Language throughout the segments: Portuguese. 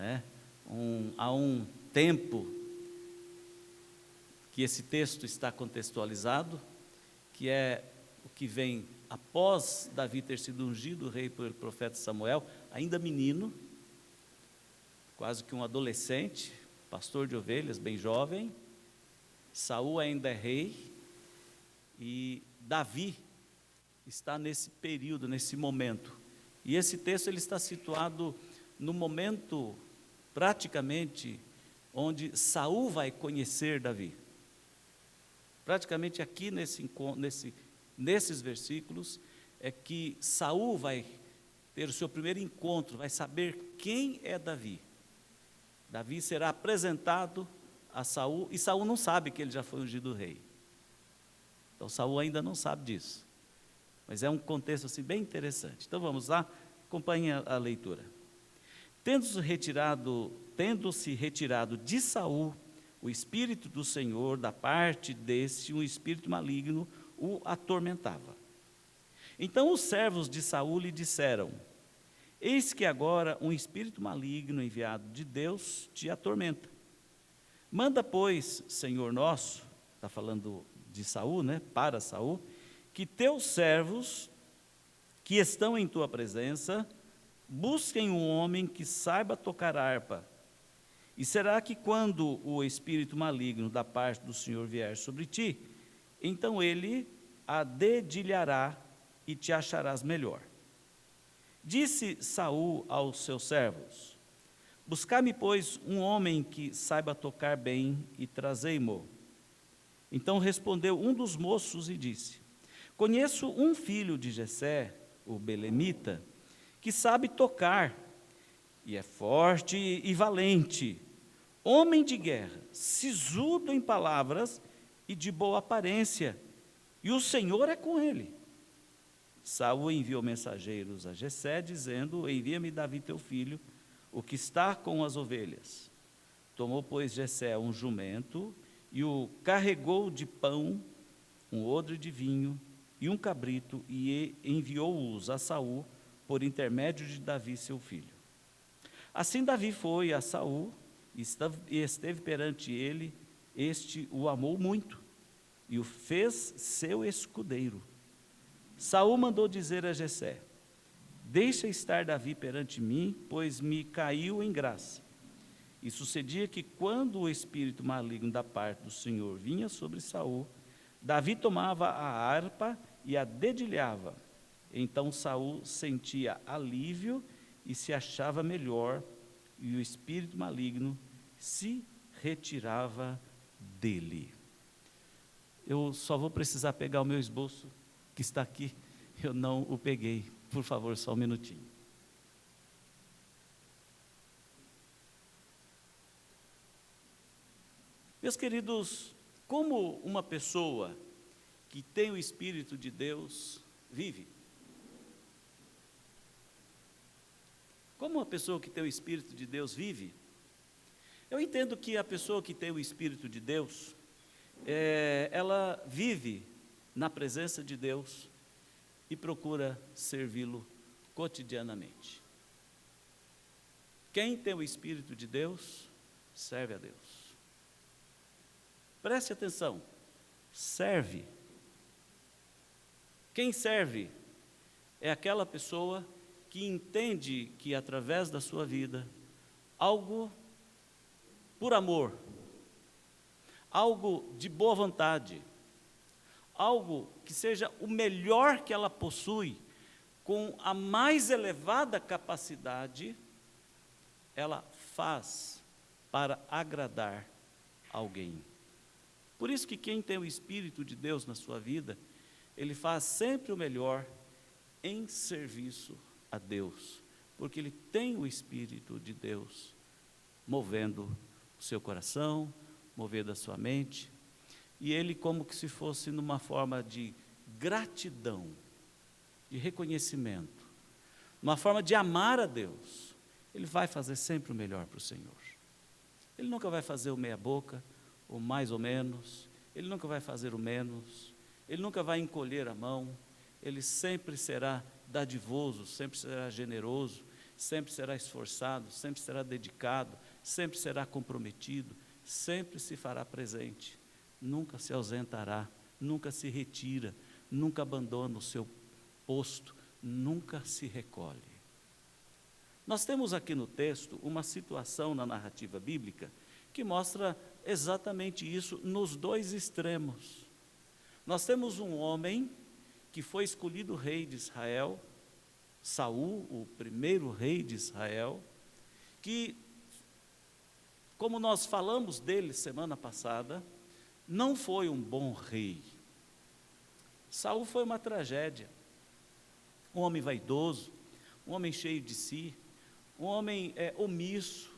né? Há um tempo que esse texto está contextualizado, que é o que vem após Davi ter sido ungido rei pelo profeta Samuel, ainda menino, quase que um adolescente, pastor de ovelhas, bem jovem. Saul ainda é rei, e Davi está nesse período, nesse momento. E esse texto ele está situado no momento, praticamente, onde Saul vai conhecer Davi. Praticamente aqui nesses versículos é que Saul vai ter o seu primeiro encontro, vai saber quem é Davi. Davi será apresentado a Saul, e Saul não sabe que ele já foi ungido rei. Então Saul ainda não sabe disso. Mas é um contexto assim bem interessante. Então vamos lá, acompanhe a leitura. Tendo-se retirado de Saul o espírito do Senhor, da parte deste, um espírito maligno o atormentava. Então os servos de Saul lhe disseram: eis que agora um espírito maligno enviado de Deus te atormenta. Manda, pois, Senhor nosso, está falando de Saul, né, para Saul, que teus servos que estão em tua presença busquem um homem que saiba tocar harpa. E será que quando o espírito maligno da parte do Senhor vier sobre ti, então ele a dedilhará e te acharás melhor. Disse Saul aos seus servos: buscai-me, pois, um homem que saiba tocar bem e trazei-mo. Então respondeu um dos moços e disse: conheço um filho de Jessé, o belemita, que sabe tocar, e é forte e valente, homem de guerra, sisudo em palavras e de boa aparência, e o Senhor é com ele. Saul enviou mensageiros a Jessé, dizendo: envia-me Davi teu filho, o que está com as ovelhas. Tomou, pois, Jessé um jumento, e o carregou de pão, um odre de vinho e um cabrito, e enviou-os a Saul por intermédio de Davi seu filho. Assim Davi foi a Saul e esteve perante ele. Este o amou muito e o fez seu escudeiro. Saul mandou dizer a Jessé: deixa estar Davi perante mim, pois me caiu em graça. E sucedia que, quando o espírito maligno da parte do Senhor vinha sobre Saul, Davi tomava a harpa e a dedilhava. Então Saul sentia alívio e se achava melhor, e o espírito maligno se retirava dele. Eu só vou precisar pegar o meu esboço, que está aqui, eu não o peguei. Por favor, só um minutinho. Meus queridos, como uma pessoa que tem o Espírito de Deus vive? Como uma pessoa que tem o Espírito de Deus vive? Eu entendo que a pessoa que tem o Espírito de Deus, ela vive na presença de Deus e procura servi-lo cotidianamente. Quem tem o Espírito de Deus, serve a Deus. Preste atenção, serve. Quem serve é aquela pessoa que entende que através da sua vida, algo por amor, algo de boa vontade, algo que seja o melhor que ela possui, com a mais elevada capacidade, ela faz para agradar alguém. Por isso que quem tem o Espírito de Deus na sua vida, ele faz sempre o melhor em serviço a Deus, porque ele tem o Espírito de Deus movendo o seu coração, movendo a sua mente, e ele, como que se fosse numa forma de gratidão, de reconhecimento, uma forma de amar a Deus, ele vai fazer sempre o melhor para o Senhor. Ele nunca vai fazer o meia boca, ou mais ou menos, ele nunca vai fazer o menos, ele nunca vai encolher a mão, ele sempre será dadivoso, sempre será generoso, sempre será esforçado, sempre será dedicado, sempre será comprometido, sempre se fará presente, nunca se ausentará, nunca se retira, nunca abandona o seu posto, nunca se recolhe. Nós temos aqui no texto uma situação na narrativa bíblica que mostra exatamente isso nos dois extremos. Nós temos um homem que foi escolhido rei de Israel, Saul, o primeiro rei de Israel, que, como nós falamos dele semana passada, não foi um bom rei. Saul foi uma tragédia, um homem vaidoso, um homem cheio de si, um homem omisso,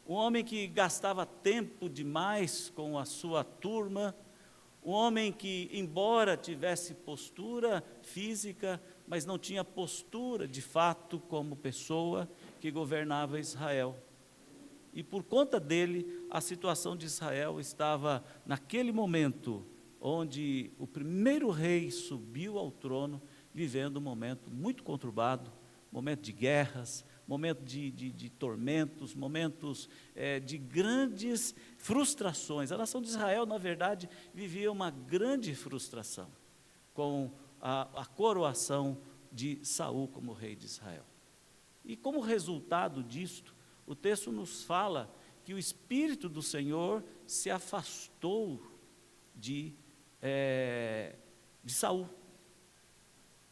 um homem que gastava tempo demais com a sua turma, um homem que, embora tivesse postura física, mas não tinha postura de fato como pessoa que governava Israel. E por conta dele, a situação de Israel estava, naquele momento, onde o primeiro rei subiu ao trono, vivendo um momento muito conturbado, momento de guerras, momento de tormentos, momentos de grandes frustrações. A nação de Israel, na verdade, vivia uma grande frustração com a coroação de Saul como rei de Israel. E como resultado disto, o texto nos fala que o Espírito do Senhor se afastou de Saul.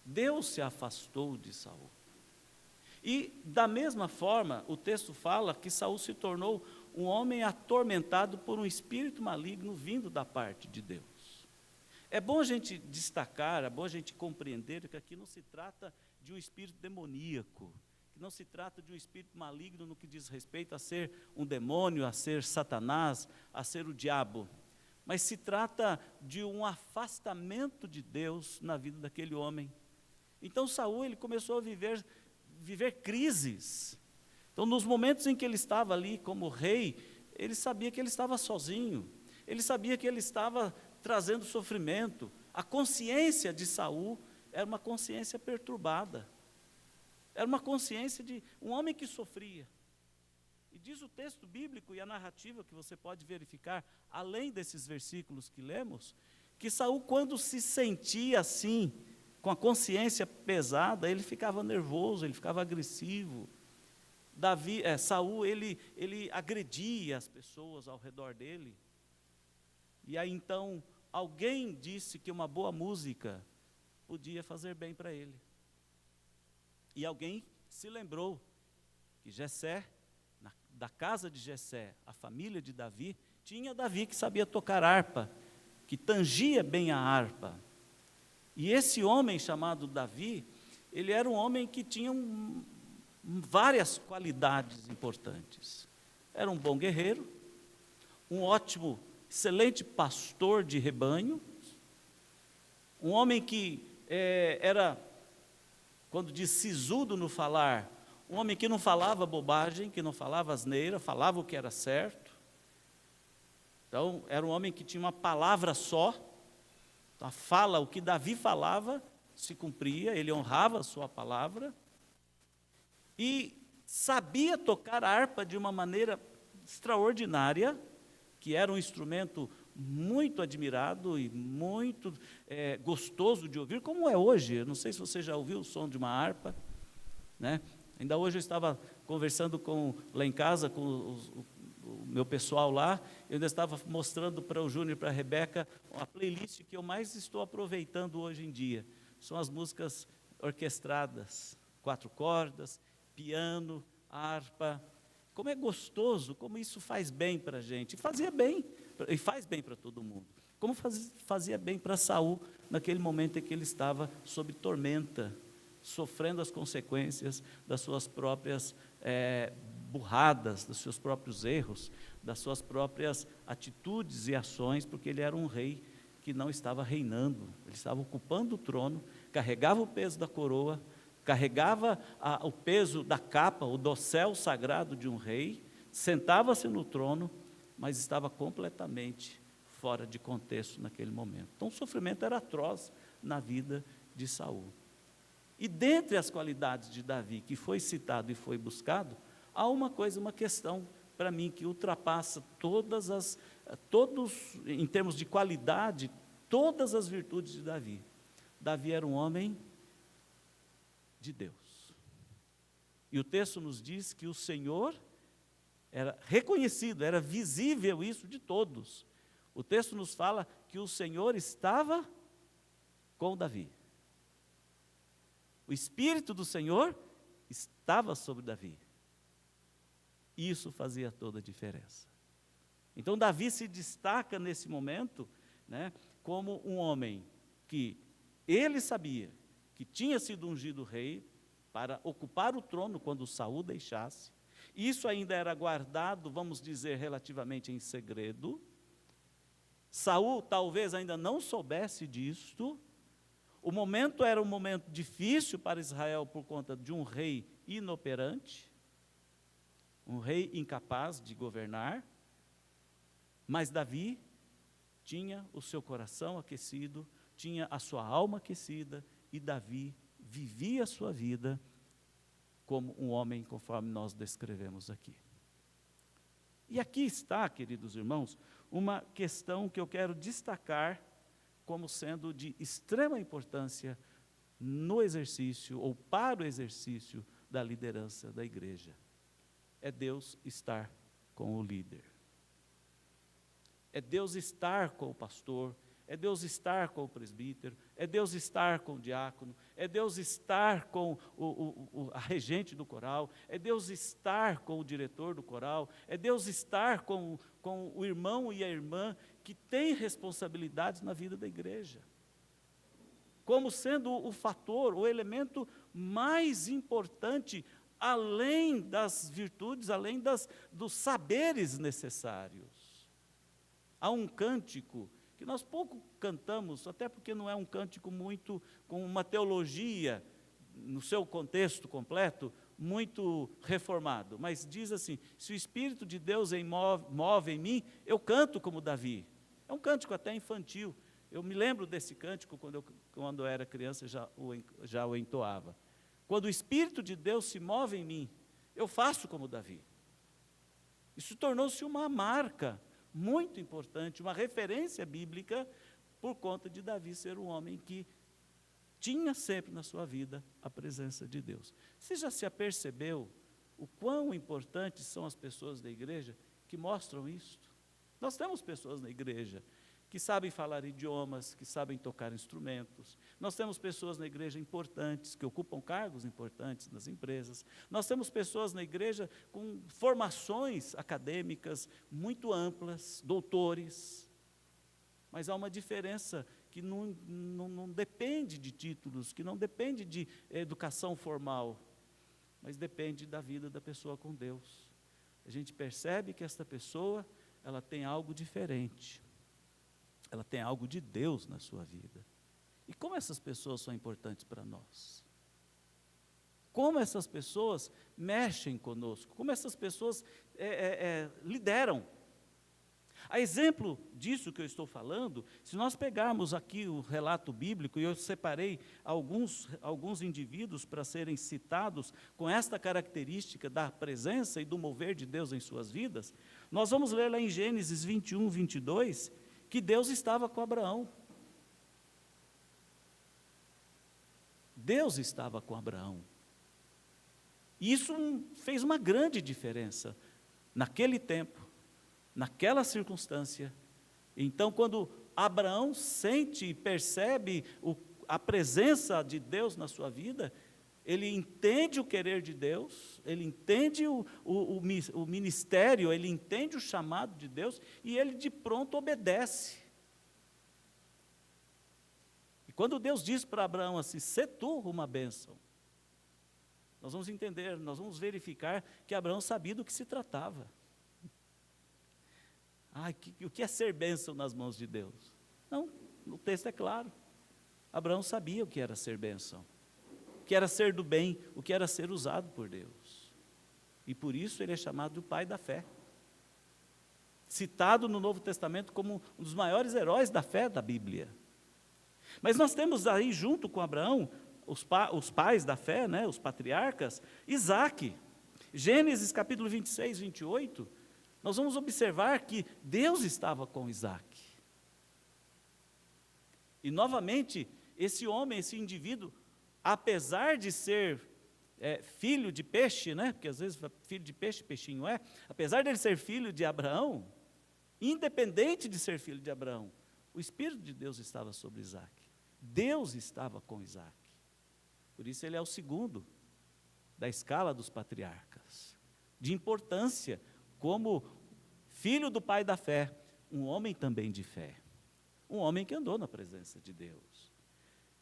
Deus se afastou de Saul. E, da mesma forma, o texto fala que Saul se tornou um homem atormentado por um espírito maligno vindo da parte de Deus. É bom a gente destacar, é bom a gente compreender que aqui não se trata de um espírito demoníaco, que não se trata de um espírito maligno no que diz respeito a ser um demônio, a ser Satanás, a ser o diabo, mas se trata de um afastamento de Deus na vida daquele homem. Então Saul, ele começou a viver crises. Então, nos momentos em que ele estava ali como rei, ele sabia que ele estava sozinho, ele sabia que ele estava trazendo sofrimento. A consciência de Saul era uma consciência perturbada, era uma consciência de um homem que sofria. E diz o texto bíblico e a narrativa que você pode verificar, além desses versículos que lemos, que Saul, quando se sentia assim, com a consciência pesada, ele ficava nervoso, ele ficava agressivo. Saul, ele agredia as pessoas ao redor dele. E aí então, alguém disse que uma boa música podia fazer bem para ele. E alguém se lembrou que Jessé, da casa de Jessé, a família de Davi, tinha Davi que sabia tocar harpa, que tangia bem a harpa. E esse homem chamado Davi, ele era um homem que tinha várias qualidades importantes. Era um bom guerreiro, um ótimo, excelente pastor de rebanho, um homem que era, quando diz sisudo no falar, um homem que não falava bobagem, que não falava asneira, falava o que era certo. Então, era um homem que tinha uma palavra só. O que Davi falava se cumpria, ele honrava a sua palavra e sabia tocar a harpa de uma maneira extraordinária, que era um instrumento muito admirado e muito gostoso de ouvir, como é hoje. Eu não sei se você já ouviu o som de uma harpa, né? Ainda hoje eu estava conversando lá em casa com o meu pessoal lá, eu ainda estava mostrando para o Júnior e para a Rebeca a playlist que eu mais estou aproveitando hoje em dia. São as músicas orquestradas, 4 cordas, piano, harpa. Como é gostoso, como isso faz bem para a gente. Fazia bem, e faz bem para todo mundo. Como fazia bem para Saul, naquele momento em que ele estava sob tormenta, sofrendo as consequências das suas próprias burradas, dos seus próprios erros, das suas próprias atitudes e ações, porque ele era um rei que não estava reinando, ele estava ocupando o trono, carregava o peso da coroa, carregava o peso da capa, o dossel sagrado de um rei, sentava-se no trono, mas estava completamente fora de contexto naquele momento. Então o sofrimento era atroz na vida de Saul. E dentre as qualidades de Davi, que foi citado e foi buscado, há uma questão para mim que ultrapassa em termos de qualidade, todas as virtudes de Davi. Davi era um homem de Deus. E o texto nos diz que o Senhor era reconhecido, era visível isso de todos. O texto nos fala que o Senhor estava com Davi. O Espírito do Senhor estava sobre Davi. Isso fazia toda a diferença. Então Davi se destaca nesse momento, né, como um homem que ele sabia que tinha sido ungido rei para ocupar o trono quando Saul deixasse. Isso ainda era guardado, vamos dizer, relativamente em segredo. Saul talvez ainda não soubesse disto. O momento era um momento difícil para Israel por conta de um rei inoperante, um rei incapaz de governar, mas Davi tinha o seu coração aquecido, tinha a sua alma aquecida, e Davi vivia a sua vida como um homem conforme nós descrevemos aqui. E aqui está, queridos irmãos, uma questão que eu quero destacar como sendo de extrema importância no exercício, ou para o exercício da liderança da igreja. É Deus estar com o líder. É Deus estar com o pastor, é Deus estar com o presbítero, é Deus estar com o diácono, é Deus estar com a regente do coral, é Deus estar com o diretor do coral, é Deus estar com o irmão e a irmã que tem responsabilidades na vida da igreja, como sendo o fator, o elemento mais importante, além das virtudes, além dos saberes necessários. Há um cântico que nós pouco cantamos, até porque não é um cântico muito com uma teologia, no seu contexto completo, muito reformado, mas diz assim: se o Espírito de Deus move em mim, eu canto como Davi. É um cântico até infantil. Eu me lembro desse cântico quando eu era criança, já o entoava. Quando o Espírito de Deus se move em mim, eu faço como Davi. Isso tornou-se uma marca muito importante, uma referência bíblica, por conta de Davi ser um homem que tinha sempre na sua vida a presença de Deus. Você já se apercebeu o quão importantes são as pessoas da igreja que mostram isto? Nós temos pessoas na igreja que sabem falar idiomas, que sabem tocar instrumentos. Nós temos pessoas na igreja importantes, que ocupam cargos importantes nas empresas. Nós temos pessoas na igreja com formações acadêmicas muito amplas, doutores. Mas há uma diferença que não depende de títulos, que não depende de educação formal, mas depende da vida da pessoa com Deus. A gente percebe que esta pessoa, ela tem algo diferente. Ela tem algo de Deus na sua vida. E como essas pessoas são importantes para nós? Como essas pessoas mexem conosco? Como essas pessoas lideram? A exemplo disso que eu estou falando, se nós pegarmos aqui o relato bíblico, e eu separei alguns indivíduos para serem citados com esta característica da presença e do mover de Deus em suas vidas, nós vamos ler lá em Gênesis 21, 22, que Deus estava com Abraão. Deus estava com Abraão. E isso fez uma grande diferença naquele tempo, naquela circunstância. Então, quando Abraão sente e percebe a presença de Deus na sua vida, ele entende o querer de Deus, ele entende o ministério, ele entende o chamado de Deus, e ele de pronto obedece. E quando Deus diz para Abraão assim: sê tu uma bênção, nós vamos entender, nós vamos verificar que Abraão sabia do que se tratava. O que é ser bênção nas mãos de Deus? Não, o texto é claro. Abraão sabia o que era ser bênção, o que era ser do bem, o que era ser usado por Deus. E por isso ele é chamado o pai da fé. Citado no Novo Testamento como um dos maiores heróis da fé da Bíblia. Mas nós temos aí, junto com Abraão, os pais da fé, né, os patriarcas, Isaque. Gênesis capítulo 26, 28, nós vamos observar que Deus estava com Isaque. E novamente, esse homem, esse indivíduo, apesar de ser filho de peixe, né, porque às vezes filho de peixe, peixinho apesar de ele ser filho de Abraão, independente de ser filho de Abraão, o Espírito de Deus estava sobre Isaque. Deus estava com Isaque. Por isso ele é o segundo da escala dos patriarcas, de importância, como filho do pai da fé, um homem também de fé, um homem que andou na presença de Deus.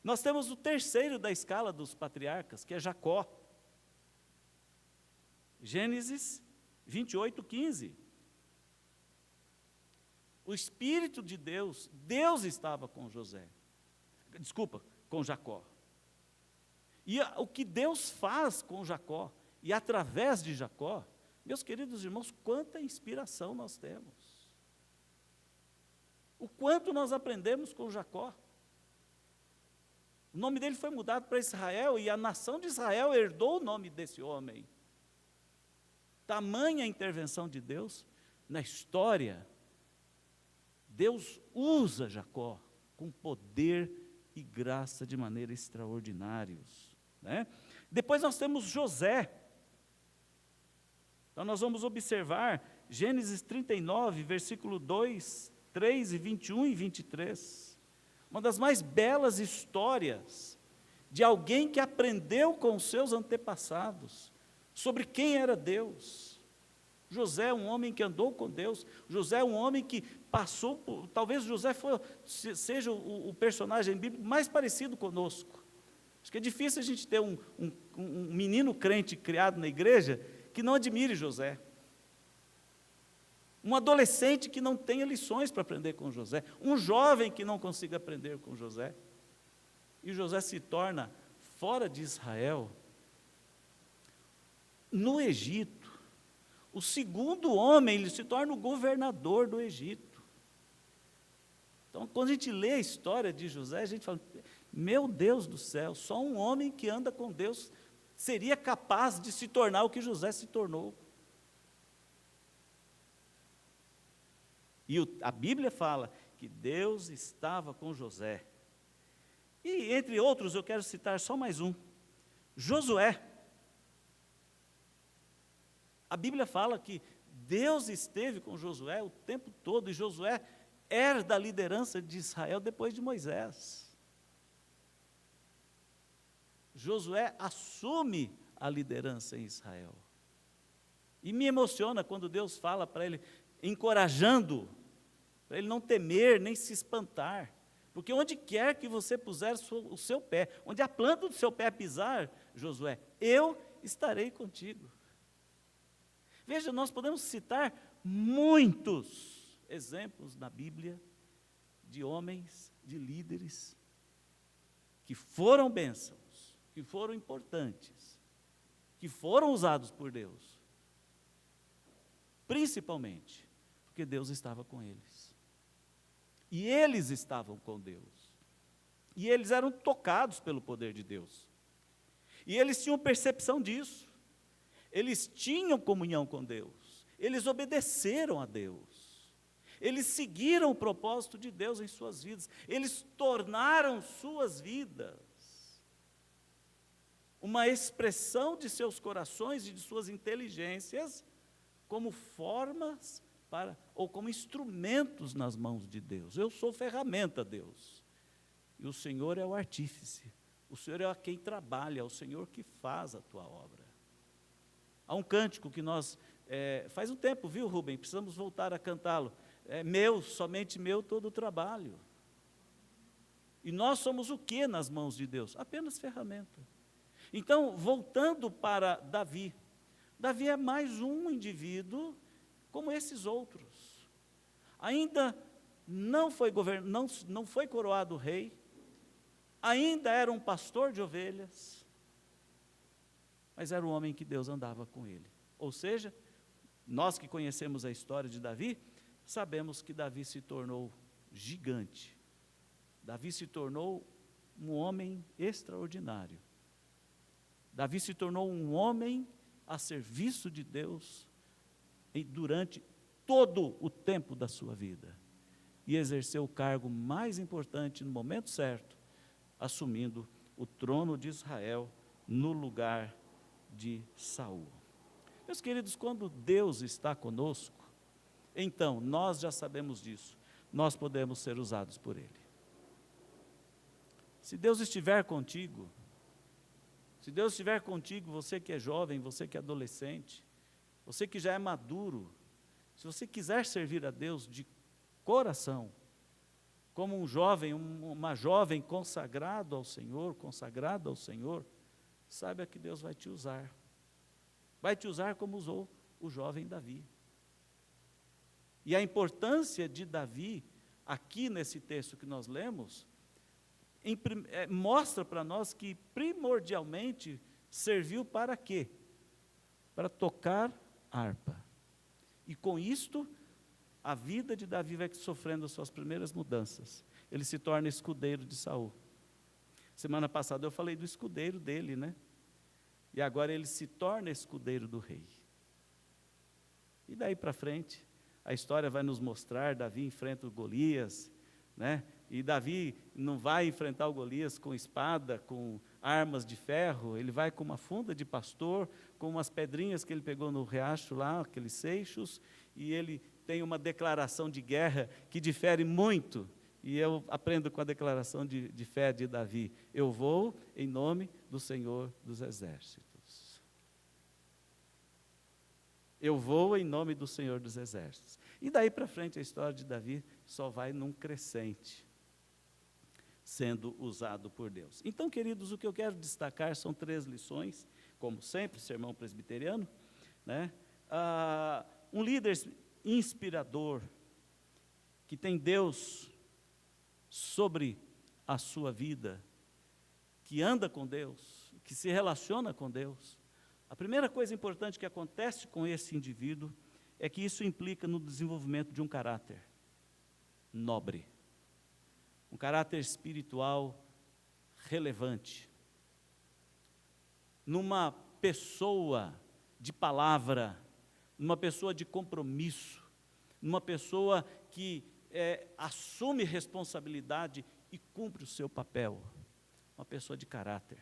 Nós temos o terceiro da escala dos patriarcas, que é Jacó. Gênesis 28, 15. O Espírito de Deus, Deus estava com com Jacó. E o que Deus faz com Jacó, e através de Jacó, meus queridos irmãos, quanta inspiração nós temos. O quanto nós aprendemos com Jacó. O nome dele foi mudado para Israel, e a nação de Israel herdou o nome desse homem. Tamanha intervenção de Deus na história. Deus usa Jacó com poder e graça de maneira extraordinários, né? Depois nós temos José. Então nós vamos observar Gênesis 39, versículo 2, 3 e 21 e 23. Uma das mais belas histórias de alguém que aprendeu com os seus antepassados sobre quem era Deus. José é um homem que andou com Deus. José é um homem que passou por, talvez José seja o personagem bíblico mais parecido conosco. Acho que é difícil a gente ter um menino crente criado na igreja que não admire José. Um adolescente que não tenha lições para aprender com José. Um jovem que não consiga aprender com José. E José se torna, fora de Israel, no Egito, o segundo homem, ele se torna o governador do Egito. Então, quando a gente lê a história de José, a gente fala, meu Deus do céu, só um homem que anda com Deus seria capaz de se tornar o que José se tornou. E a Bíblia fala que Deus estava com José. E, entre outros, eu quero citar só mais um. Josué. A Bíblia fala que Deus esteve com Josué o tempo todo, e Josué era da liderança de Israel depois de Moisés. Josué assume a liderança em Israel. E me emociona quando Deus fala para ele, encorajando, para ele não temer, nem se espantar. Porque onde quer que você puser o seu pé, onde a planta do seu pé pisar, Josué, eu estarei contigo. Veja, nós podemos citar muitos exemplos na Bíblia de homens, de líderes, que foram bênçãos, que foram importantes, que foram usados por Deus, principalmente porque Deus estava com eles. E eles estavam com Deus. E eles eram tocados pelo poder de Deus. E eles tinham percepção disso. Eles tinham comunhão com Deus. Eles obedeceram a Deus. Eles seguiram o propósito de Deus em suas vidas. Eles tornaram suas vidas uma expressão de seus corações e de suas inteligências como formas ou como instrumentos nas mãos de Deus. Eu sou ferramenta, Deus. E o Senhor é o artífice. O Senhor é quem trabalha, é o Senhor que faz a tua obra. Há um cântico que nós, faz um tempo, viu, Rubem? Precisamos voltar a cantá-lo. É meu, somente meu, todo o trabalho. E nós somos o que nas mãos de Deus? Apenas ferramenta. Então, voltando para Davi. Davi é mais um indivíduo como esses outros. Ainda não foi coroado rei, ainda era um pastor de ovelhas, mas era um homem que Deus andava com ele. Ou seja, nós que conhecemos a história de Davi, sabemos que Davi se tornou gigante. Davi se tornou um homem extraordinário. Davi se tornou um homem a serviço de Deus durante todo o tempo da sua vida. E exerceu o cargo mais importante no momento certo, assumindo o trono de Israel no lugar de Saul. Meus queridos, quando Deus está conosco, então nós já sabemos disso, nós podemos ser usados por Ele. Se Deus estiver contigo, você que é jovem, você que é adolescente, você que já é maduro, se você quiser servir a Deus de coração, como um jovem, uma jovem consagrada ao Senhor, saiba que Deus vai te usar. Vai te usar como usou o jovem Davi. E a importância de Davi, aqui nesse texto que nós lemos, mostra para nós que primordialmente serviu para quê? Para tocar harpa. E com isto, a vida de Davi vai sofrendo as suas primeiras mudanças. Ele se torna escudeiro de Saul. Semana passada eu falei do escudeiro dele, né? E agora ele se torna escudeiro do rei. E daí para frente, a história vai nos mostrar, Davi enfrenta o Golias, né? E Davi não vai enfrentar o Golias com espada, com armas de ferro, ele vai com uma funda de pastor, com umas pedrinhas que ele pegou no riacho lá, aqueles seixos, e ele tem uma declaração de guerra que difere muito, e eu aprendo com a declaração de fé de Davi: eu vou em nome do Senhor dos Exércitos. Eu vou em nome do Senhor dos Exércitos. E daí para frente a história de Davi só vai num crescente, sendo usado por Deus. Então, queridos, o que eu quero destacar são 3 lições, como sempre, sermão presbiteriano, né? Um líder inspirador, que tem Deus sobre a sua vida, que anda com Deus, que se relaciona com Deus. A primeira coisa importante que acontece com esse indivíduo é que isso implica no desenvolvimento de um caráter nobre, um caráter espiritual relevante, numa pessoa de palavra, numa pessoa de compromisso, numa pessoa que assume responsabilidade e cumpre o seu papel, uma pessoa de caráter,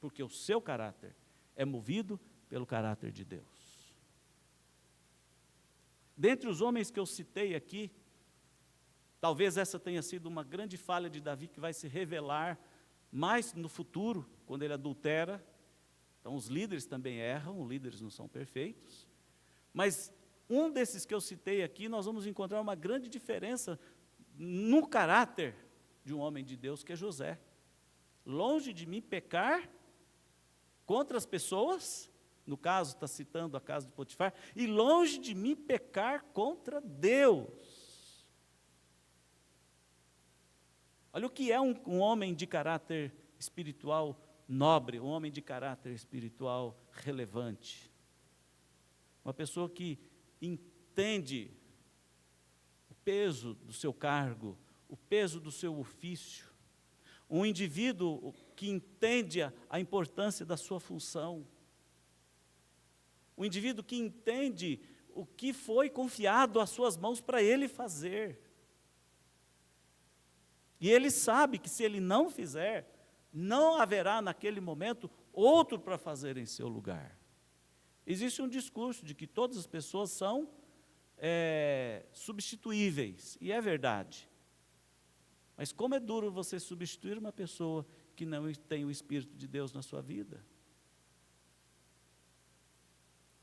porque o seu caráter é movido pelo caráter de Deus. Dentre os homens que eu citei aqui, talvez essa tenha sido uma grande falha de Davi, que vai se revelar mais no futuro, quando ele adultera. Então os líderes também erram, os líderes não são perfeitos, mas um desses que eu citei aqui, nós vamos encontrar uma grande diferença no caráter de um homem de Deus, que é José. Longe de mim pecar contra as pessoas, no caso está citando a casa de Potifar, e longe de mim pecar contra Deus. Olha o que é um homem de caráter espiritual nobre, um homem de caráter espiritual relevante. Uma pessoa que entende o peso do seu cargo, o peso do seu ofício. Um indivíduo que entende a importância da sua função. Um indivíduo que entende o que foi confiado às suas mãos para ele fazer. E ele sabe que se ele não fizer, não haverá naquele momento outro para fazer em seu lugar. Existe um discurso de que todas as pessoas são substituíveis, e é verdade. Mas como é duro você substituir uma pessoa que não tem o Espírito de Deus na sua vida.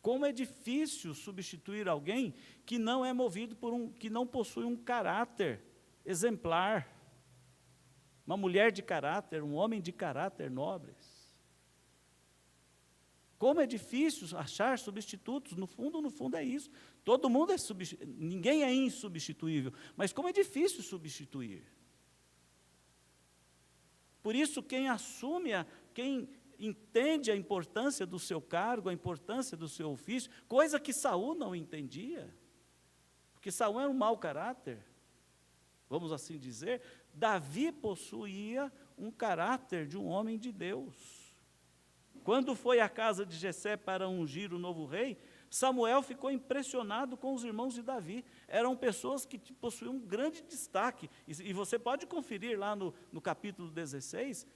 Como é difícil substituir alguém que não é movido que não possui um caráter exemplar. Uma mulher de caráter, um homem de caráter nobres. Como é difícil achar substitutos, no fundo é isso. Todo mundo ninguém é insubstituível, mas como é difícil substituir. Por isso, quem entende a importância do seu cargo, a importância do seu ofício, coisa que Saul não entendia, porque Saul era um mau caráter, vamos assim dizer, Davi possuía um caráter de um homem de Deus. Quando foi à casa de Jessé para ungir o novo rei, Samuel ficou impressionado com os irmãos de Davi. Eram pessoas que possuíam um grande destaque. E você pode conferir lá no capítulo 16,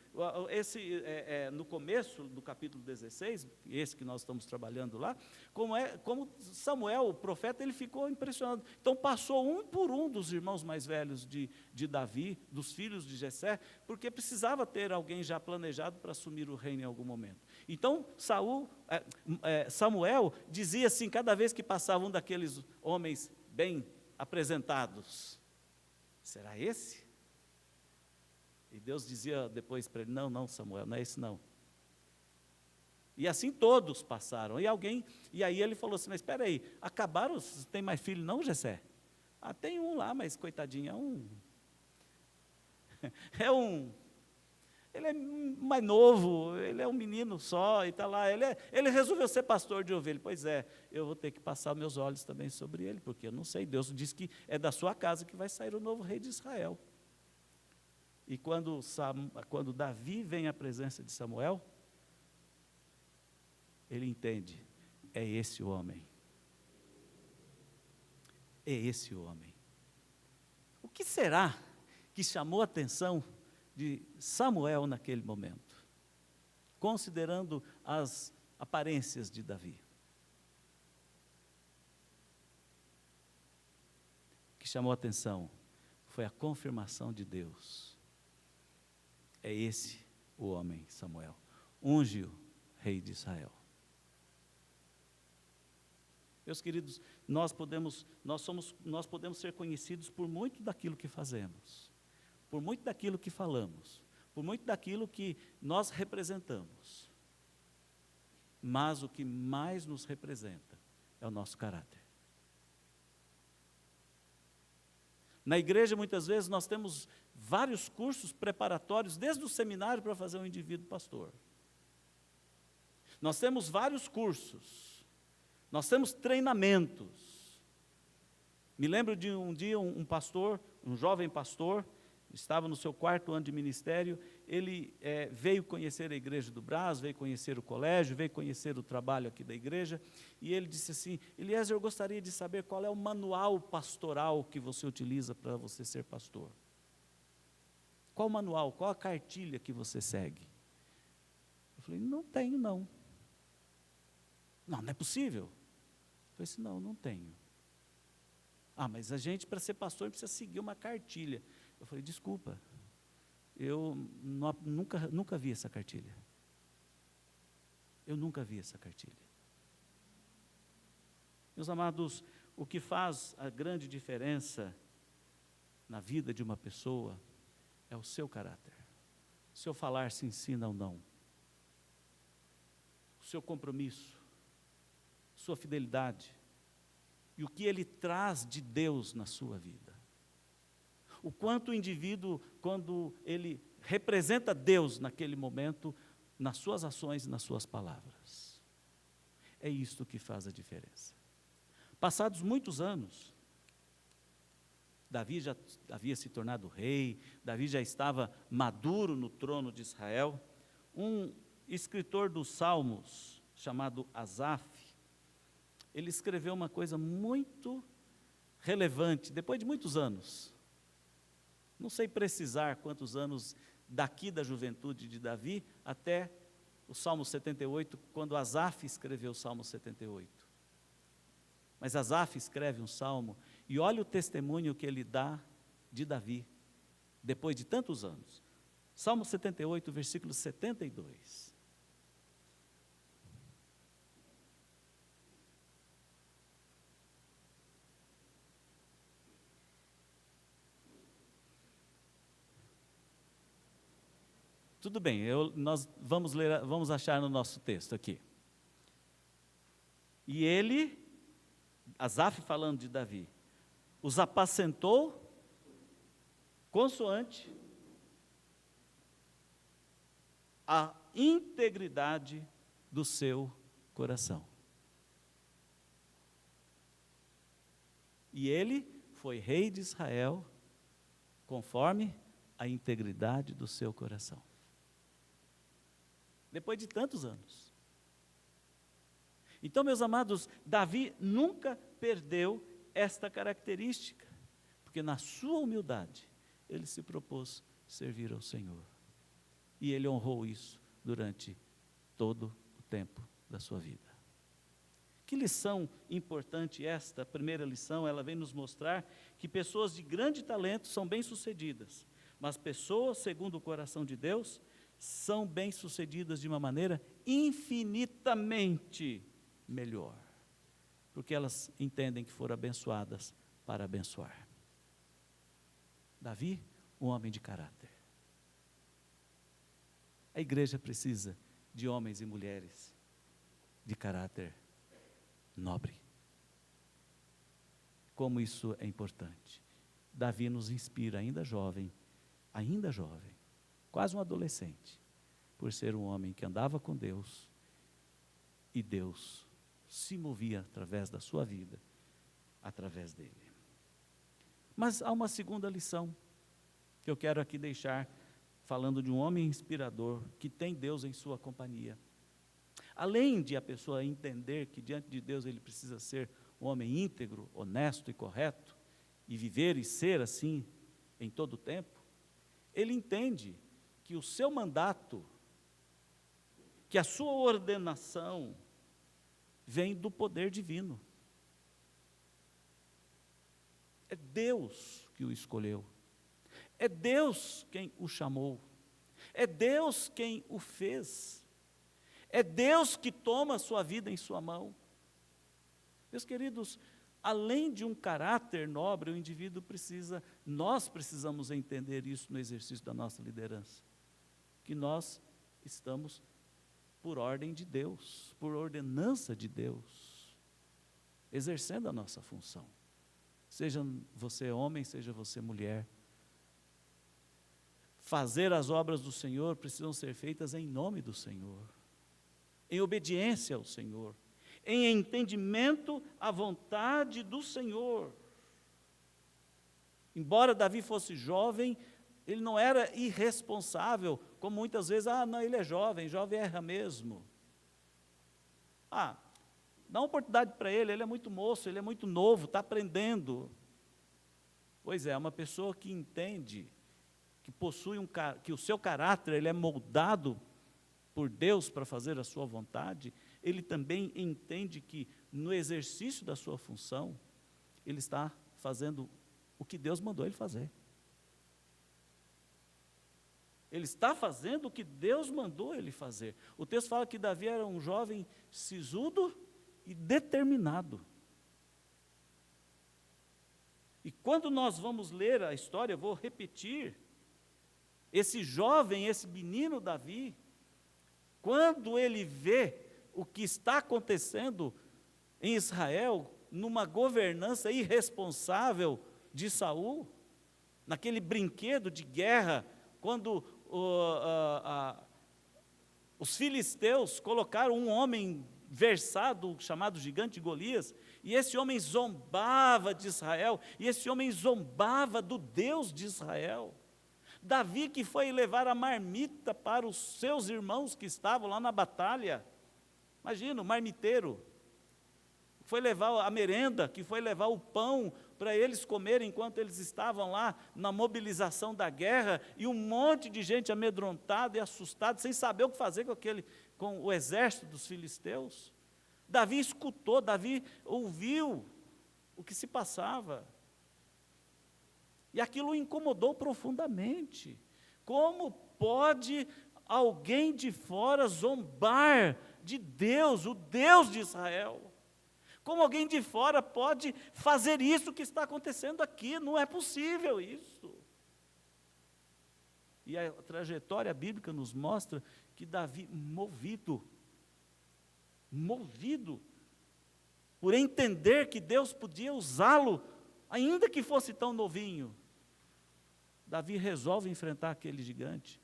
no começo do capítulo 16, esse que nós estamos trabalhando lá, como Samuel, o profeta, ele ficou impressionado. Então passou um por um dos irmãos mais velhos de Davi, dos filhos de Jessé, porque precisava ter alguém já planejado para assumir o reino em algum momento. Então Samuel dizia assim, cada vez que passava um daqueles homens bem apresentados: será esse? E Deus dizia depois para ele: não, Samuel, não é esse não. E assim todos passaram. E aí ele falou assim: mas espera aí, acabaram, tem mais filho não, Jessé? Tem um lá, mas coitadinho, ele é mais novo, ele é um menino só, e está lá, ele resolveu ser pastor de ovelha. Pois é, eu vou ter que passar meus olhos também sobre ele, porque eu não sei, Deus diz que é da sua casa que vai sair o novo rei de Israel. E quando Davi vem à presença de Samuel, ele entende, é esse o homem. É esse o homem. O que será que chamou a atenção de Samuel naquele momento, considerando as aparências de Davi? O que chamou a atenção foi a confirmação de Deus. É esse o homem, Samuel. Unge-o, rei de Israel. Meus queridos, nós podemos ser conhecidos por muito daquilo que fazemos, por muito daquilo que falamos, por muito daquilo que nós representamos. Mas o que mais nos representa é o nosso caráter. Na igreja, muitas vezes, nós temos vários cursos preparatórios, desde o seminário para fazer um indivíduo pastor. Nós temos vários cursos, nós temos treinamentos. Me lembro de um dia um pastor, um jovem pastor, estava no seu 4º ano de ministério, ele veio conhecer a igreja do Brás, veio conhecer o colégio, veio conhecer o trabalho aqui da igreja, e ele disse assim: Eliezer, eu gostaria de saber qual é o manual pastoral que você utiliza para você ser pastor. Qual o manual, qual a cartilha que você segue? Eu falei: não tenho não. Não é possível. Eu falei assim: não tenho. Mas a gente, para ser pastor, precisa seguir uma cartilha. Eu falei: desculpa, eu nunca vi essa cartilha. Eu nunca vi essa cartilha. Meus amados, o que faz a grande diferença na vida de uma pessoa é o seu caráter. O seu falar se ensina ou não. O seu compromisso, sua fidelidade e o que ele traz de Deus na sua vida. O quanto o indivíduo, quando ele representa Deus naquele momento, nas suas ações e nas suas palavras. É isto que faz a diferença. Passados muitos anos, Davi já havia se tornado rei, Davi já estava maduro no trono de Israel. Um escritor dos Salmos, chamado Asaf, ele escreveu uma coisa muito relevante, depois de muitos anos. Não sei precisar quantos anos daqui da juventude de Davi até o Salmo 78, quando Asaf escreveu o Salmo 78. Mas Asaf escreve um salmo e olha o testemunho que ele dá de Davi, depois de tantos anos. Salmo 78, versículo 72. Tudo bem, nós vamos achar no nosso texto aqui. E ele, Asaf falando de Davi, os apacentou consoante a integridade do seu coração. E ele foi rei de Israel, conforme a integridade do seu coração. Depois de tantos anos. Então, meus amados, Davi nunca perdeu esta característica, porque na sua humildade, ele se propôs servir ao Senhor. E ele honrou isso durante todo o tempo da sua vida. Que lição importante esta, a primeira lição, ela vem nos mostrar que pessoas de grande talento são bem-sucedidas, mas pessoas, segundo o coração de Deus, são bem-sucedidas de uma maneira infinitamente melhor, porque elas entendem que foram abençoadas para abençoar. Davi, um homem de caráter. A igreja precisa de homens e mulheres de caráter nobre. Como isso é importante. Davi nos inspira, ainda jovem, quase um adolescente, por ser um homem que andava com Deus, e Deus se movia através da sua vida, através dele. Mas há uma segunda lição, que eu quero aqui deixar, falando de um homem inspirador, que tem Deus em sua companhia. Além de a pessoa entender que diante de Deus ele precisa ser um homem íntegro, honesto e correto, e viver e ser assim em todo o tempo, ele entende que o seu mandato, que a sua ordenação, vem do poder divino. É Deus que o escolheu. É Deus quem o chamou. É Deus quem o fez. É Deus que toma a sua vida em sua mão. Meus queridos, além de um caráter nobre, o indivíduo nós precisamos entender isso no exercício da nossa liderança. Que nós estamos por ordem de Deus, por ordenança de Deus, exercendo a nossa função. Seja você homem, seja você mulher. Fazer as obras do Senhor precisam ser feitas em nome do Senhor, em obediência ao Senhor, em entendimento à vontade do Senhor. Embora Davi fosse jovem, ele não era irresponsável, como muitas vezes, não, ele é jovem erra mesmo. Dá uma oportunidade para ele é muito moço, ele é muito novo, está aprendendo. Pois é, uma pessoa que entende, que possui que o seu caráter ele é moldado por Deus para fazer a sua vontade, ele também entende que no exercício da sua função, ele está fazendo o que Deus mandou ele fazer. Ele está fazendo o que Deus mandou ele fazer. O texto fala que Davi era um jovem sisudo e determinado. E quando nós vamos ler a história, eu vou repetir, esse jovem, esse menino Davi, quando ele vê o que está acontecendo em Israel, numa governança irresponsável de Saul, naquele brinquedo de guerra, quando os filisteus colocaram um homem versado, chamado gigante Golias, e esse homem zombava de Israel, e esse homem zombava do Deus de Israel. Davi que foi levar a marmita para os seus irmãos que estavam lá na batalha, imagina, o marmiteiro, foi levar a merenda, que foi levar o pão para eles comerem enquanto eles estavam lá na mobilização da guerra, e um monte de gente amedrontada e assustada, sem saber o que fazer com o exército dos filisteus. Davi escutou, Davi ouviu o que se passava. E aquilo o incomodou profundamente. Como pode alguém de fora zombar de Deus, o Deus de Israel? Como alguém de fora pode fazer isso que está acontecendo aqui? Não é possível isso. E a trajetória bíblica nos mostra que Davi, movido por entender que Deus podia usá-lo, ainda que fosse tão novinho, Davi resolve enfrentar aquele gigante.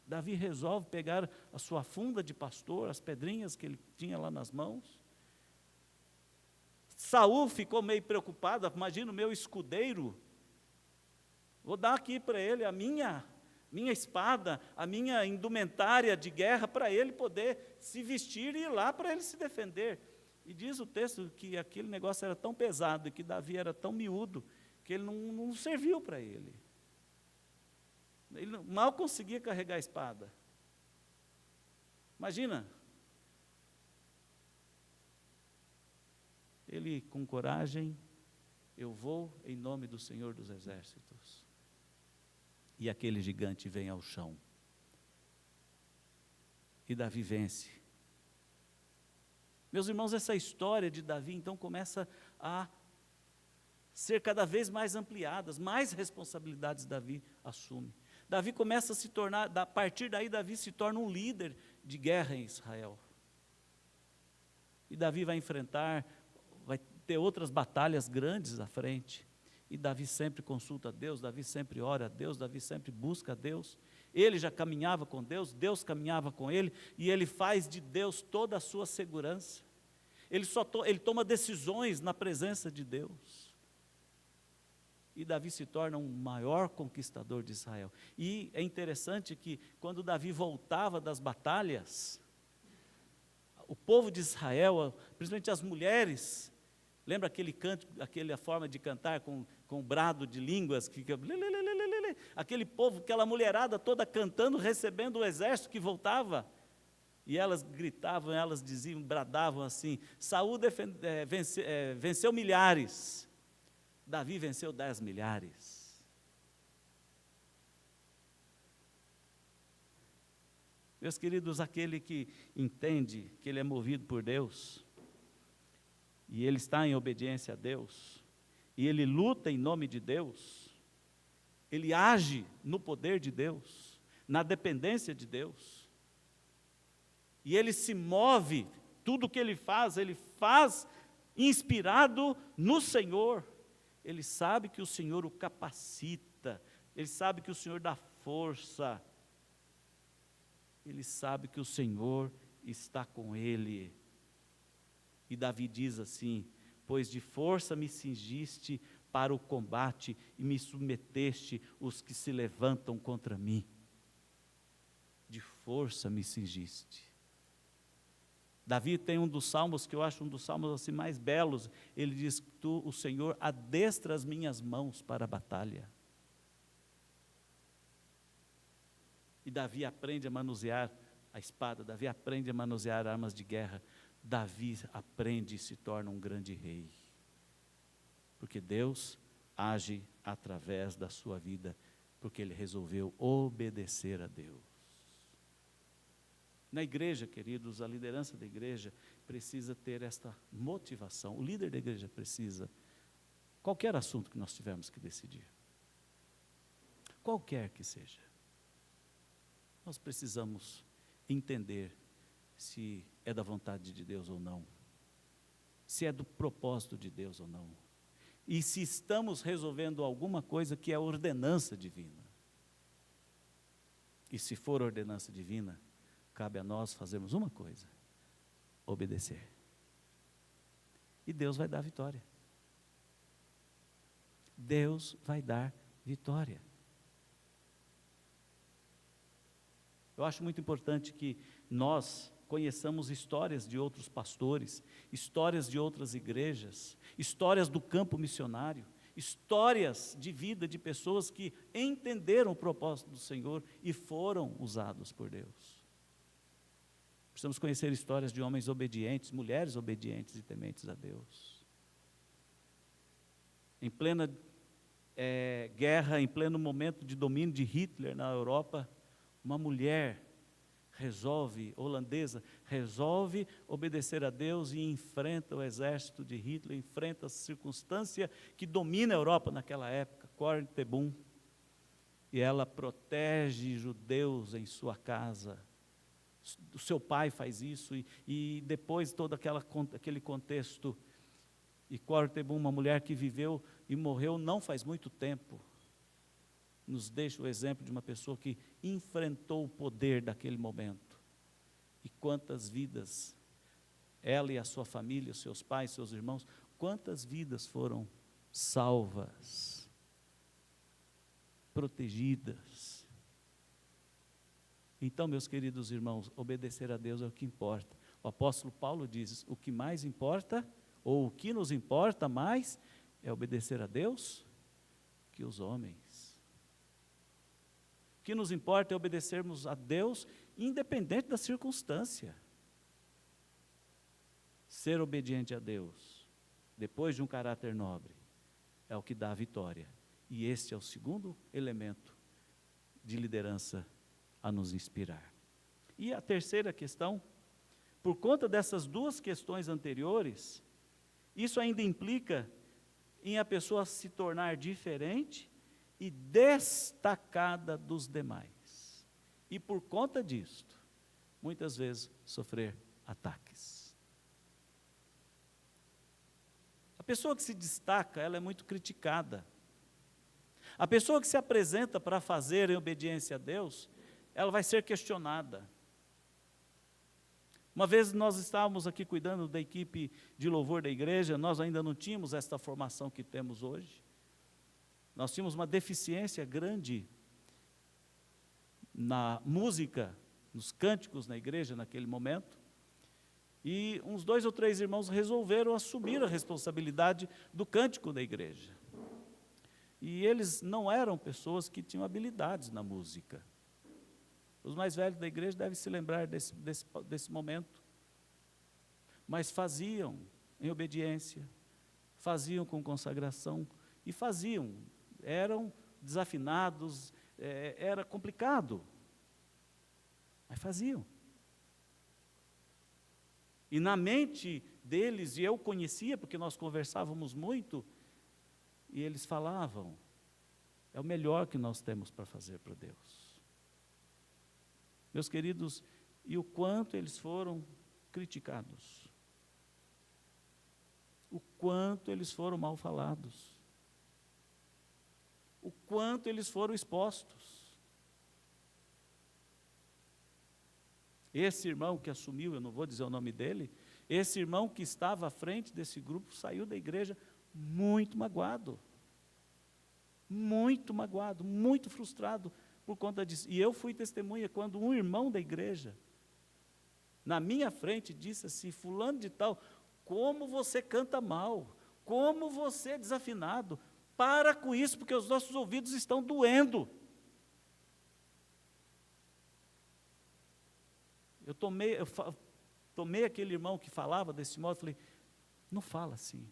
Davi resolve pegar a sua funda de pastor, as pedrinhas que ele tinha lá nas mãos. Saul ficou meio preocupado, imagina o meu escudeiro, Vou dar aqui para ele a minha espada, a minha indumentária de guerra, para ele poder se vestir e ir lá para ele se defender. E diz o texto que aquele negócio era tão pesado e que Davi era tão miúdo, que ele não serviu para ele. Ele mal conseguia carregar a espada. Imagina. Ele com coragem, eu vou em nome do Senhor dos Exércitos. E aquele gigante vem ao chão. E Davi vence. Meus irmãos, essa história de Davi então começa a ser cada vez mais ampliadas, mais responsabilidades Davi assume. Davi começa a se tornar, a partir daí Davi se torna um líder de guerra em Israel. E Davi vai enfrentar, vai ter outras batalhas grandes à frente. E Davi sempre consulta a Deus, Davi sempre ora a Deus, Davi sempre busca a Deus. Ele já caminhava com Deus, Deus caminhava com ele, e ele faz de Deus toda a sua segurança. Ele toma decisões na presença de Deus. E Davi se torna um maior conquistador de Israel. E é interessante que quando Davi voltava das batalhas, o povo de Israel, principalmente as mulheres, lembra aquele canto, aquela forma de cantar com brado de línguas, que fica aquele povo, aquela mulherada toda cantando, recebendo o exército que voltava, e elas gritavam, elas diziam, bradavam assim: Saul venceu milhares, Davi venceu 10 milhares. Meus queridos, aquele que entende que ele é movido por Deus, e ele está em obediência a Deus, e ele luta em nome de Deus, ele age no poder de Deus, na dependência de Deus, e ele se move, tudo que ele faz inspirado no Senhor. Ele sabe que o Senhor o capacita, ele sabe que o Senhor dá força, ele sabe que o Senhor está com ele. E Davi diz assim: pois de força me cingiste para o combate e me submeteste os que se levantam contra mim. De força me cingiste. Davi tem um dos salmos que eu acho um dos salmos assim mais belos. Ele diz: tu, o Senhor, adestra as minhas mãos para a batalha. E Davi aprende a manusear a espada, Davi aprende a manusear armas de guerra. Davi aprende e se torna um grande rei. Porque Deus age através da sua vida, porque ele resolveu obedecer a Deus. Na igreja, queridos, a liderança da igreja precisa ter esta motivação. O líder da igreja precisa, qualquer assunto que nós tivermos que decidir, qualquer que seja, nós precisamos entender se é da vontade de Deus ou não, se é do propósito de Deus ou não, e se estamos resolvendo alguma coisa que é ordenança divina. E se for ordenança divina, cabe a nós fazermos uma coisa: obedecer. E Deus vai dar vitória. Deus vai dar vitória. Eu acho muito importante que nós conheçamos histórias de outros pastores, histórias de outras igrejas, histórias do campo missionário, histórias de vida de pessoas que entenderam o propósito do Senhor e foram usados por Deus. Precisamos conhecer histórias de homens obedientes, mulheres obedientes e tementes a Deus. Em plena guerra, em pleno momento de domínio de Hitler na Europa, uma mulher holandesa, resolve obedecer a Deus e enfrenta o exército de Hitler, enfrenta a circunstância que domina a Europa naquela época, Corrie ten Boom, e ela protege judeus em sua casa. O seu pai faz isso, e depois todo aquele contexto, e Corrie ten Boom, uma mulher que viveu e morreu não faz muito tempo, nos deixa o exemplo de uma pessoa que enfrentou o poder daquele momento. E quantas vidas, ela e a sua família, os seus pais, seus irmãos, quantas vidas foram salvas. protegidas. Então, meus queridos irmãos, obedecer a Deus é o que importa. O apóstolo Paulo diz, o que mais importa, ou o que nos importa mais, é obedecer a Deus que os homens. O que nos importa é obedecermos a Deus, independente da circunstância. Ser obediente a Deus, depois de um caráter nobre, é o que dá a vitória. E este é o segundo elemento de liderança a nos inspirar. E a terceira questão, por conta dessas duas questões anteriores, isso ainda implica em a pessoa se tornar diferente e destacada dos demais. E por conta disto, muitas vezes sofrer ataques. A pessoa que se destaca, ela é muito criticada. A pessoa que se apresenta para fazer em obediência a Deus, ela vai ser questionada. Uma vez nós estávamos aqui cuidando da equipe de louvor da igreja, nós ainda não tínhamos esta formação que temos hoje. Nós tínhamos uma deficiência grande na música, nos cânticos na igreja naquele momento. E uns 2 ou 3 irmãos resolveram assumir a responsabilidade do cântico da igreja. E eles não eram pessoas que tinham habilidades na música. Os mais velhos da igreja devem se lembrar desse momento. Mas faziam em obediência, faziam com consagração, e faziam, eram desafinados, era complicado, mas faziam. E na mente deles, e eu conhecia, porque nós conversávamos muito, e eles falavam, é o melhor que nós temos para fazer para Deus. Meus queridos, e o quanto eles foram criticados, o quanto eles foram mal falados, o quanto eles foram expostos. Esse irmão que assumiu, eu não vou dizer o nome dele, esse irmão que estava à frente desse grupo, saiu da igreja muito magoado, muito frustrado por conta disso. E eu fui testemunha quando um irmão da igreja, na minha frente, disse assim, fulano de tal, como você canta mal, como você é desafinado, para com isso, porque os nossos ouvidos estão doendo. Eu tomei aquele irmão que falava desse modo e falei, não fala assim.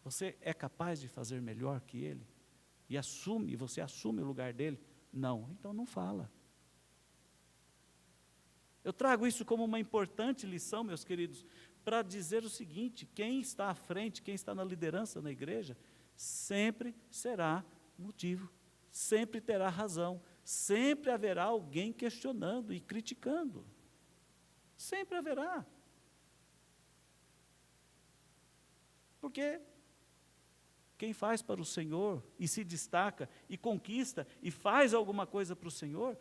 Você é capaz de fazer melhor que ele? E você assume o lugar dele? Não, então não fala. Eu trago isso como uma importante lição, meus queridos, para dizer o seguinte, quem está à frente, quem está na liderança na igreja, sempre será motivo, sempre terá razão, sempre haverá alguém questionando e criticando. Sempre haverá. Porque quem faz para o Senhor e se destaca e conquista e faz alguma coisa para o Senhor,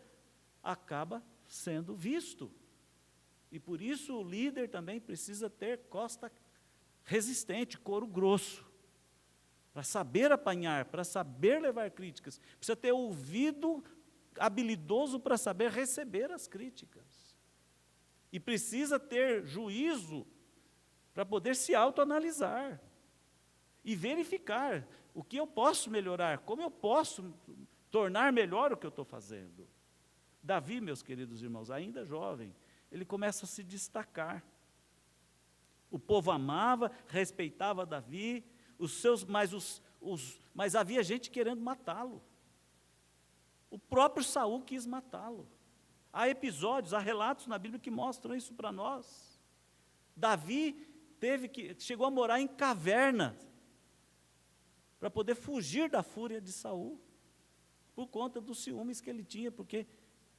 acaba sendo visto. E por isso o líder também precisa ter costa resistente, couro grosso, para saber apanhar, para saber levar críticas, precisa ter ouvido habilidoso para saber receber as críticas. E precisa ter juízo para poder se autoanalisar e verificar o que eu posso melhorar, como eu posso tornar melhor o que eu estou fazendo. Davi, meus queridos irmãos, ainda jovem, ele começa a se destacar. O povo amava, respeitava Davi, mas havia gente querendo matá-lo. O próprio Saul quis matá-lo. Há episódios, há relatos na Bíblia que mostram isso para nós. Davi chegou a morar em caverna para poder fugir da fúria de Saul, por conta dos ciúmes que ele tinha, porque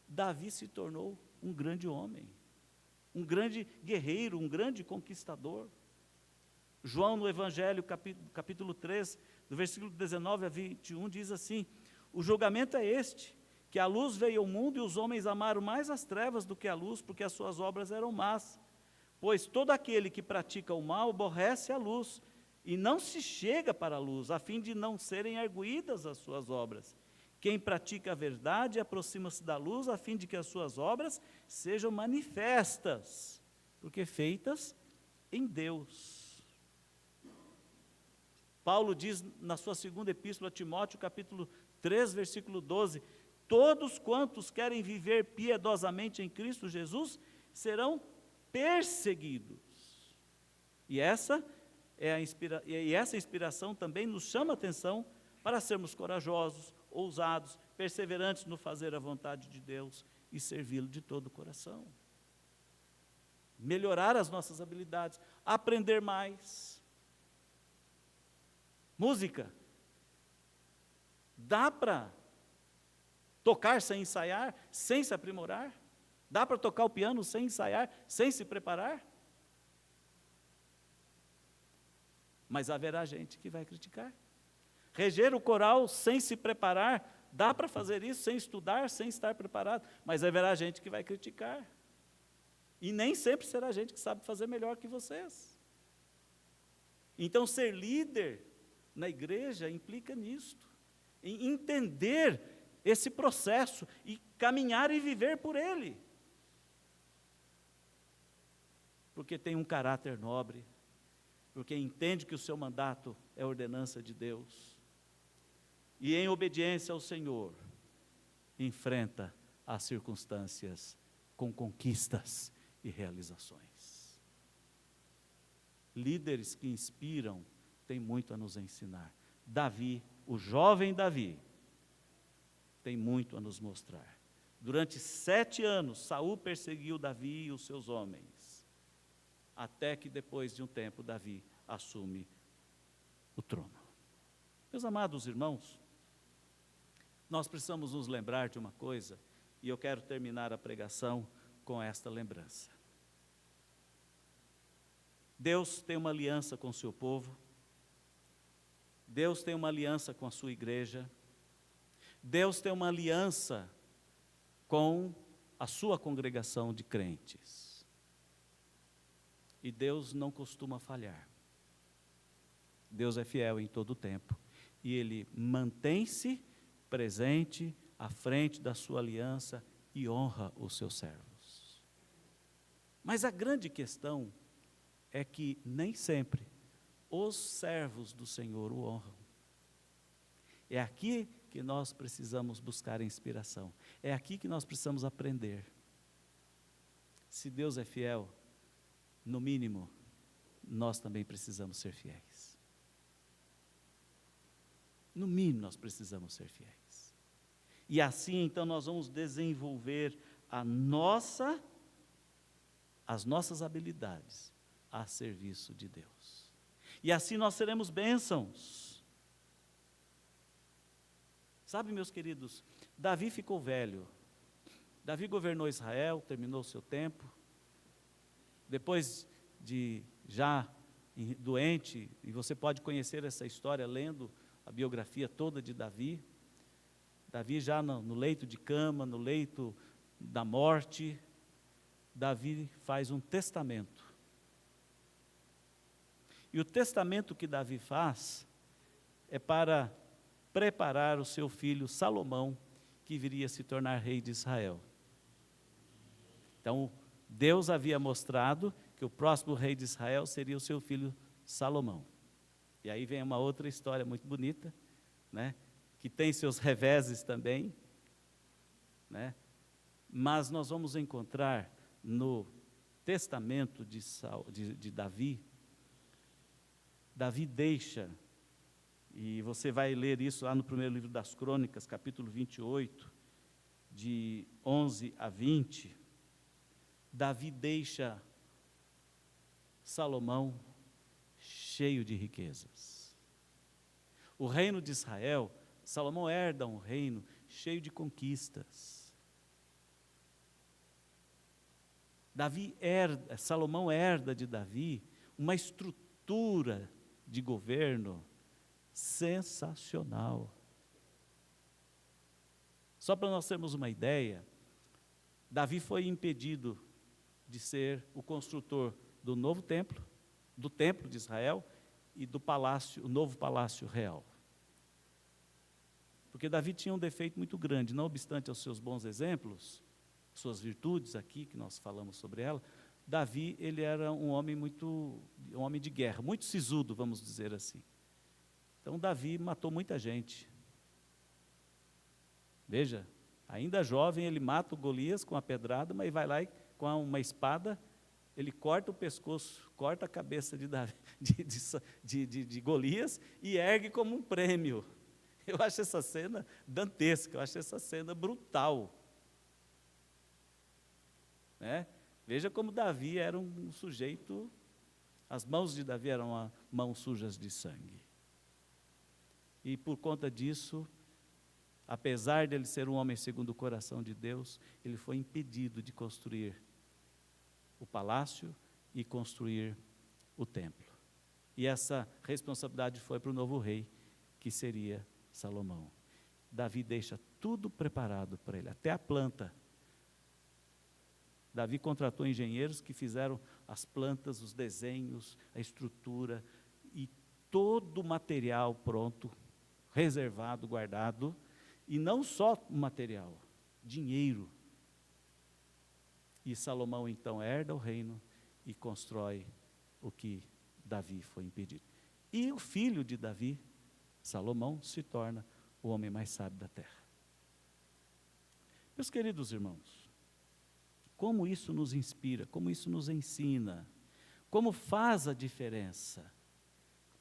Davi se tornou um grande homem, um grande guerreiro, um grande conquistador. João, no Evangelho, capítulo 3, do versículo 19 a 21, diz assim, o julgamento é este, que a luz veio ao mundo e os homens amaram mais as trevas do que a luz, porque as suas obras eram más. Pois todo aquele que pratica o mal aborrece a luz e não se chega para a luz, a fim de não serem arguídas as suas obras. Quem pratica a verdade aproxima-se da luz, a fim de que as suas obras sejam manifestas, porque feitas em Deus. Paulo diz na sua segunda epístola a Timóteo, capítulo 3, versículo 12, todos quantos querem viver piedosamente em Cristo Jesus, serão perseguidos. E essa inspiração também nos chama a atenção para sermos corajosos, ousados, perseverantes no fazer a vontade de Deus e servi-lo de todo o coração. Melhorar as nossas habilidades, aprender mais. Música. Dá para tocar sem ensaiar, sem se aprimorar? Dá para tocar o piano sem ensaiar, sem se preparar? Mas haverá gente que vai criticar. Reger o coral sem se preparar, dá para fazer isso sem estudar, sem estar preparado, mas haverá gente que vai criticar. E nem sempre será gente que sabe fazer melhor que vocês. Então, ser líder na igreja implica nisto, em entender esse processo e caminhar e viver por ele. Porque tem um caráter nobre, porque entende que o seu mandato é ordenança de Deus, e em obediência ao Senhor, enfrenta as circunstâncias com conquistas e realizações. Líderes que inspiram têm muito a nos ensinar. Davi, o jovem Davi, tem muito a nos mostrar. Durante 7 anos, Saul perseguiu Davi e os seus homens, até que depois de um tempo, Davi assume o trono. Meus amados irmãos, nós precisamos nos lembrar de uma coisa, e eu quero terminar a pregação com esta lembrança. Deus tem uma aliança com o seu povo, Deus tem uma aliança com a sua igreja, Deus tem uma aliança com a sua congregação de crentes. E Deus não costuma falhar. Deus é fiel em todo o tempo, e Ele mantém-se presente à frente da sua aliança e honra os seus servos. Mas a grande questão é que nem sempre os servos do Senhor o honram. É aqui que nós precisamos buscar inspiração. É aqui que nós precisamos aprender. Se Deus é fiel, no mínimo, nós também precisamos ser fiéis. No mínimo, nós precisamos ser fiéis. E assim, então, nós vamos desenvolver as nossas habilidades a serviço de Deus. E assim nós seremos bênçãos. Sabe, meus queridos, Davi ficou velho. Davi governou Israel, terminou o seu tempo. Depois de já doente, e você pode conhecer essa história lendo a biografia toda de Davi. Davi já no leito de cama, no leito da morte, Davi faz um testamento. E o testamento que Davi faz é para preparar o seu filho Salomão, que viria a se tornar rei de Israel. Então, Deus havia mostrado que o próximo rei de Israel seria o seu filho Salomão. E aí vem uma outra história muito bonita, né, que tem seus reveses também, né, mas nós vamos encontrar no testamento de Davi, Davi deixa, e você vai ler isso lá no primeiro livro das Crônicas, capítulo 28, de 11 a 20, Davi deixa Salomão cheio de riquezas. O reino de Israel, Salomão herda um reino cheio de conquistas. Salomão herda de Davi uma estrutura de governo sensacional. Só para nós termos uma ideia, Davi foi impedido de ser o construtor do novo templo, do templo de Israel, e do palácio, o novo palácio real. Porque Davi tinha um defeito muito grande, não obstante aos seus bons exemplos, suas virtudes aqui, que nós falamos sobre ela, Davi, ele era um homem de guerra, muito sisudo, vamos dizer assim. Então Davi matou muita gente. Veja, ainda jovem, ele mata o Golias com a pedrada, mas vai lá e com uma espada, ele corta o pescoço, corta a cabeça de Golias e ergue como um prêmio. Eu acho essa cena dantesca, eu acho essa cena brutal. Né? Veja como Davi era um sujeito, as mãos de Davi eram mãos sujas de sangue. E por conta disso, apesar de ele ser um homem segundo o coração de Deus, ele foi impedido de construir o palácio e construir o templo. E essa responsabilidade foi para o novo rei, que seria Salomão. Davi deixa tudo preparado para ele, até a planta. Davi contratou engenheiros que fizeram as plantas, os desenhos, a estrutura e todo o material pronto, reservado, guardado, e não só o material, dinheiro. E Salomão então herda o reino e constrói o que Davi foi impedido. E o filho de Davi, Salomão, se torna o homem mais sábio da terra. Meus queridos irmãos, como isso nos inspira, como isso nos ensina, como faz a diferença.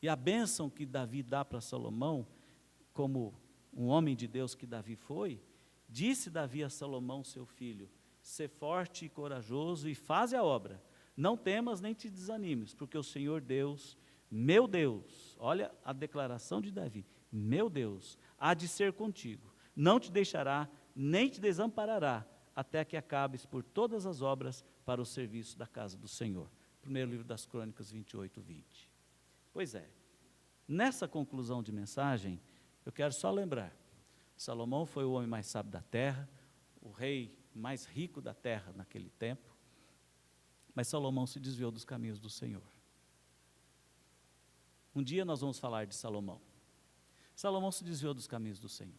E a bênção que Davi dá para Salomão, como um homem de Deus que Davi foi, disse Davi a Salomão, seu filho: sê forte e corajoso e faze a obra, não temas nem te desanimes, porque o Senhor Deus, meu Deus, olha a declaração de Davi, meu Deus, há de ser contigo, não te deixará, nem te desamparará, até que acabes por todas as obras para o serviço da casa do Senhor. Primeiro livro das Crônicas 28, 20. Pois é, nessa conclusão de mensagem, eu quero só lembrar, Salomão foi o homem mais sábio da terra, o rei mais rico da terra naquele tempo, mas Salomão se desviou dos caminhos do Senhor. Um dia nós vamos falar de Salomão. Salomão se desviou dos caminhos do Senhor.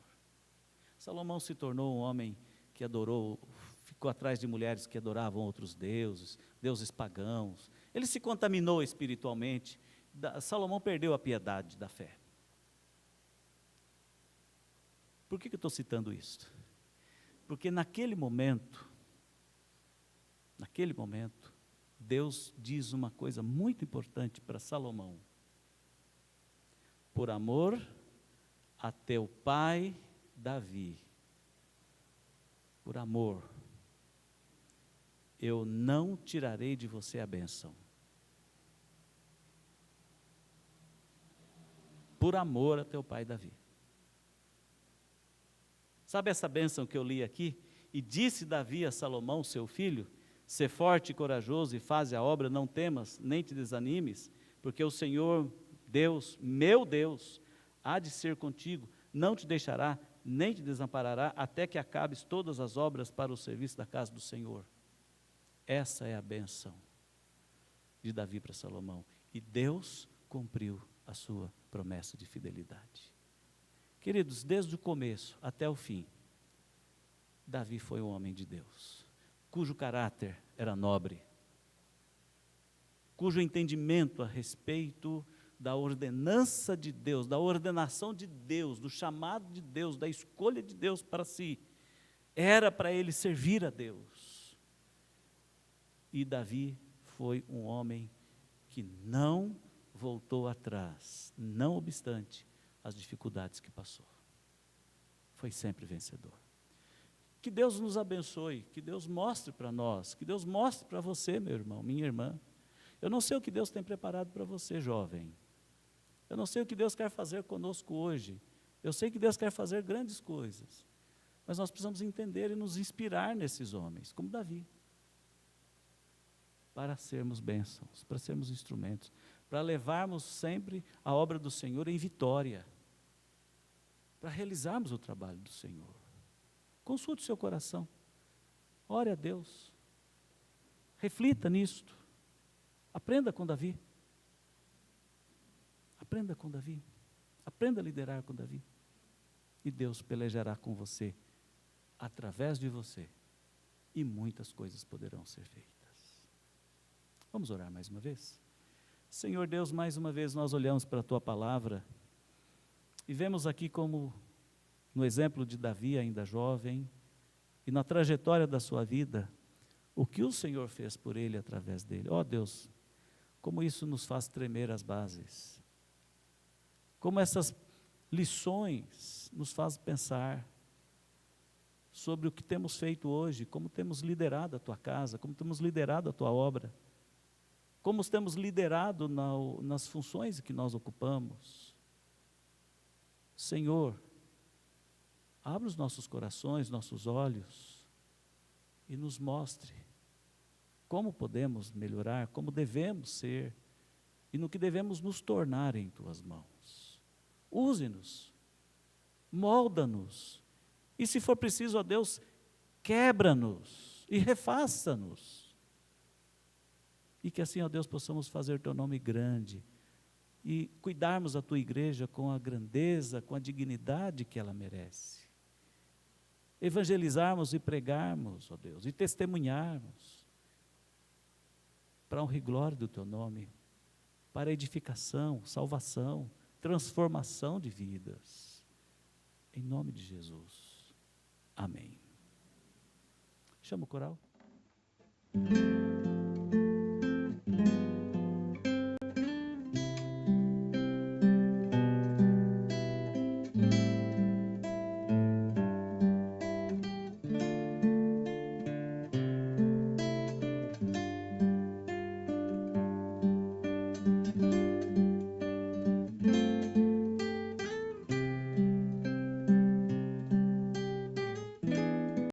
Salomão se tornou um homem que adorou, ficou atrás de mulheres que adoravam outros deuses, deuses pagãos. Ele se contaminou espiritualmente. Salomão perdeu a piedade da fé. Por que eu estou citando isso? Porque naquele momento, Deus diz uma coisa muito importante para Salomão: por amor a teu pai Davi, por amor, eu não tirarei de você a bênção. Por amor a teu pai Davi. Sabe essa bênção que eu li aqui? E disse Davi a Salomão, seu filho: sê forte e corajoso e faze a obra, não temas, nem te desanimes, porque o Senhor Deus, meu Deus, há de ser contigo, não te deixará, nem te desamparará, até que acabes todas as obras para o serviço da casa do Senhor. Essa é a bênção de Davi para Salomão. E Deus cumpriu a sua promessa de fidelidade. Queridos, desde o começo até o fim, Davi foi um homem de Deus, cujo caráter era nobre, cujo entendimento a respeito da ordenança de Deus, da ordenação de Deus, do chamado de Deus, da escolha de Deus para si, era para ele servir a Deus. E Davi foi um homem que não voltou atrás, não obstante as dificuldades que passou. Foi sempre vencedor. Que Deus nos abençoe, que Deus mostre para nós, que Deus mostre para você, meu irmão, minha irmã. Eu não sei o que Deus tem preparado para você, jovem. Eu não sei o que Deus quer fazer conosco hoje. Eu sei que Deus quer fazer grandes coisas. Mas nós precisamos entender e nos inspirar nesses homens, como Davi. Para sermos bênçãos, para sermos instrumentos, para levarmos sempre a obra do Senhor em vitória. Para realizarmos o trabalho do Senhor. Consulte o seu coração. Ore a Deus. Reflita nisto. Aprenda com Davi. Aprenda com Davi. Aprenda a liderar com Davi. E Deus pelejará com você, através de você. E muitas coisas poderão ser feitas. Vamos orar mais uma vez? Senhor Deus, mais uma vez nós olhamos para a Tua palavra e vemos aqui como, no exemplo de Davi, ainda jovem, e na trajetória da sua vida, o que o Senhor fez por ele através dele. Ó Deus, como isso nos faz tremer as bases. Como essas lições nos fazem pensar sobre o que temos feito hoje, como temos liderado a Tua casa, como temos liderado a Tua obra, como temos liderado nas funções que nós ocupamos. Senhor, abra os nossos corações, nossos olhos e nos mostre como podemos melhorar, como devemos ser e no que devemos nos tornar em Tuas mãos. Use-nos, molda-nos e, se for preciso, ó Deus, quebra-nos e refaça-nos. E que assim, ó Deus, possamos fazer Teu nome grande e cuidarmos a Tua igreja com a grandeza, com a dignidade que ela merece. Evangelizarmos e pregarmos, ó Deus, e testemunharmos para honra e glória do Teu nome, para edificação, salvação, transformação de vidas. Em nome de Jesus. Amém. Chama o coral.